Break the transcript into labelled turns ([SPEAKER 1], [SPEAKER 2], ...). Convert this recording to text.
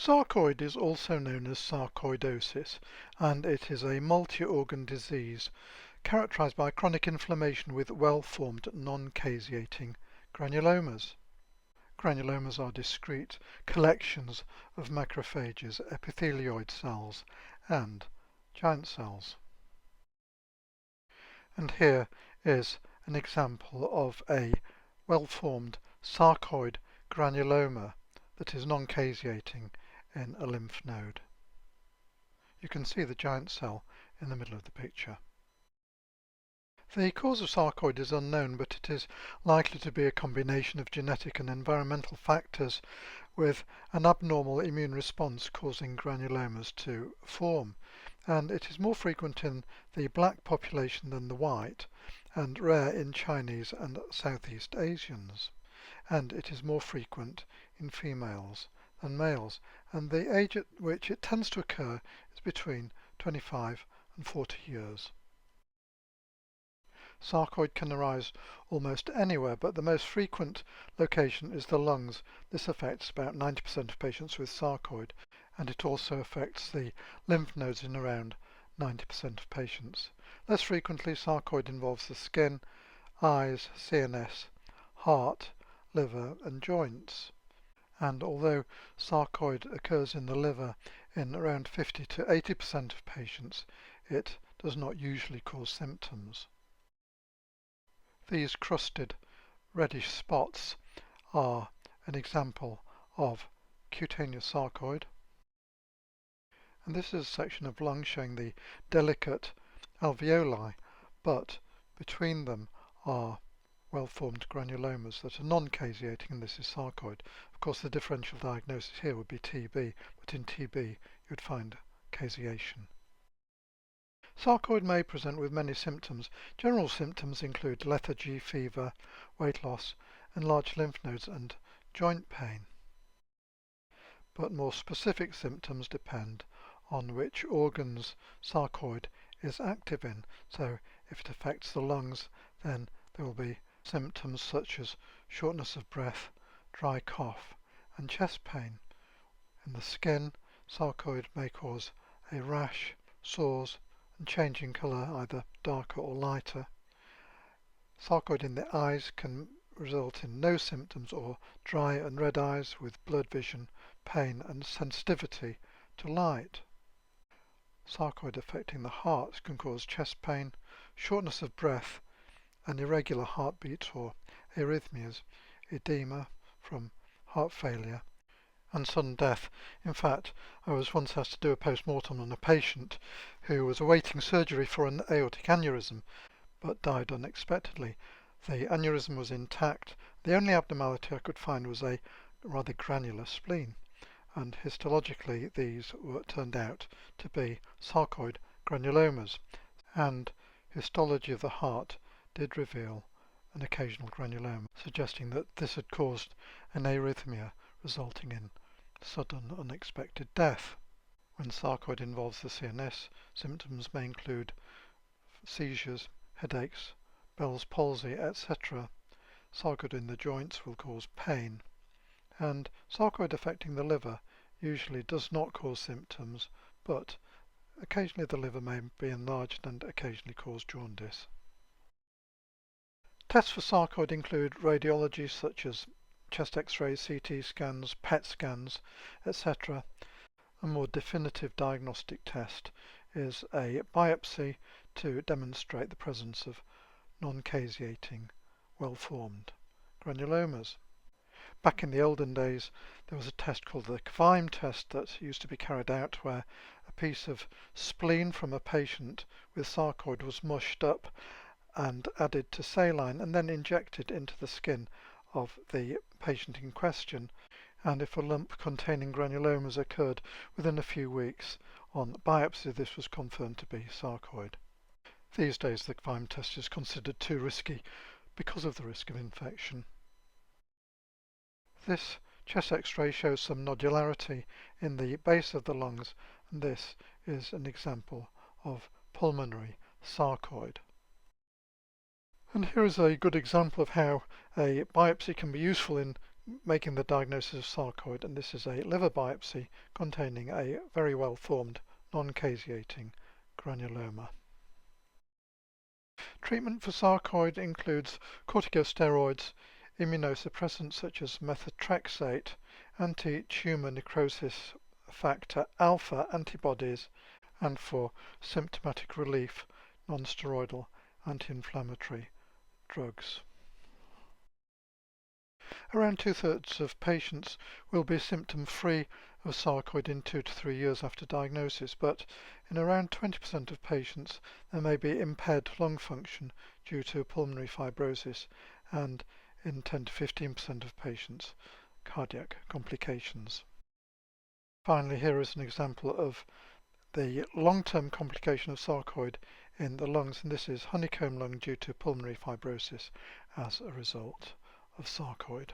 [SPEAKER 1] Sarcoid is also known as sarcoidosis, and it is a multi-organ disease characterized by chronic inflammation with well-formed non-caseating granulomas. Granulomas are discrete collections of macrophages, epithelioid cells, and giant cells. And here is an example of a well-formed sarcoid granuloma that is non-caseating in a lymph node. You can see the giant cell in the middle of the picture. The cause of sarcoid is unknown, but it is likely to be a combination of genetic and environmental factors with an abnormal immune response causing granulomas to form, and it is more frequent in the black population than the white, and rare in Chinese and Southeast Asians, and it is more frequent in females than males, and the age at which it tends to occur is between 25 and 40 years. Sarcoid can arise almost anywhere, but the most frequent location is the lungs. This affects about 90% of patients with sarcoid, and it also affects the lymph nodes in around 90% of patients. Less frequently, sarcoid involves the skin, eyes, CNS, heart, liver, and joints. And although sarcoid occurs in the liver in around 50 to 80% of patients, it does not usually cause symptoms. These crusted reddish spots are an example of cutaneous sarcoid, and this is a section of lung showing the delicate alveoli, but between them are well-formed granulomas that are non-caseating, and this is sarcoid. Of course, the differential diagnosis here would be TB, but in TB you would find caseation. Sarcoid may present with many symptoms. General symptoms include lethargy, fever, weight loss, enlarged lymph nodes, and joint pain. But more specific symptoms depend on which organs sarcoid is active in. So if it affects the lungs, then there will be symptoms such as shortness of breath, dry cough, and chest pain. In the skin, sarcoid may cause a rash, sores, and change in colour, either darker or lighter. Sarcoid in the eyes can result in no symptoms or dry and red eyes with blurred vision, pain, and sensitivity to light. Sarcoid affecting the heart can cause chest pain, shortness of breath, an irregular heartbeat or arrhythmias, edema from heart failure, and sudden death. In fact, I was once asked to do a post-mortem on a patient who was awaiting surgery for an aortic aneurysm but died unexpectedly. The aneurysm was intact. The only abnormality I could find was a rather granular spleen, and histologically these turned out to be sarcoid granulomas, and histology of the heart did reveal an occasional granuloma, suggesting that this had caused an arrhythmia resulting in sudden unexpected death. When sarcoid involves the CNS, symptoms may include seizures, headaches, Bell's palsy, etc. Sarcoid in the joints will cause pain, and sarcoid affecting the liver usually does not cause symptoms, but occasionally the liver may be enlarged and occasionally cause jaundice. Tests for sarcoid include radiology such as chest x-rays, CT scans, PET scans, etc. A more definitive diagnostic test is a biopsy to demonstrate the presence of non-caseating, well-formed granulomas. Back in the olden days, there was a test called the Kvime test that used to be carried out, where a piece of spleen from a patient with sarcoid was mushed up and added to saline and then injected into the skin of the patient in question, and if a lump containing granulomas occurred within a few weeks on biopsy, this was confirmed to be sarcoid. These days the Kvime test is considered too risky because of the risk of infection. This chest x-ray shows some nodularity in the base of the lungs, and this is an example of pulmonary sarcoid. And here is a good example of how a biopsy can be useful in making the diagnosis of sarcoid, and this is a liver biopsy containing a very well formed non-caseating granuloma. Treatment for sarcoid includes corticosteroids, immunosuppressants such as methotrexate, anti-tumor necrosis factor alpha antibodies, and for symptomatic relief, non-steroidal anti-inflammatory drugs. Around 2/3 of patients will be symptom-free of sarcoid in 2 to 3 years after diagnosis, but in around 20% of patients there may be impaired lung function due to pulmonary fibrosis, and in 10 to 15% of patients, cardiac complications. Finally, here is an example of the long-term complication of sarcoid in the lungs, and this is honeycomb lung due to pulmonary fibrosis as a result of sarcoid.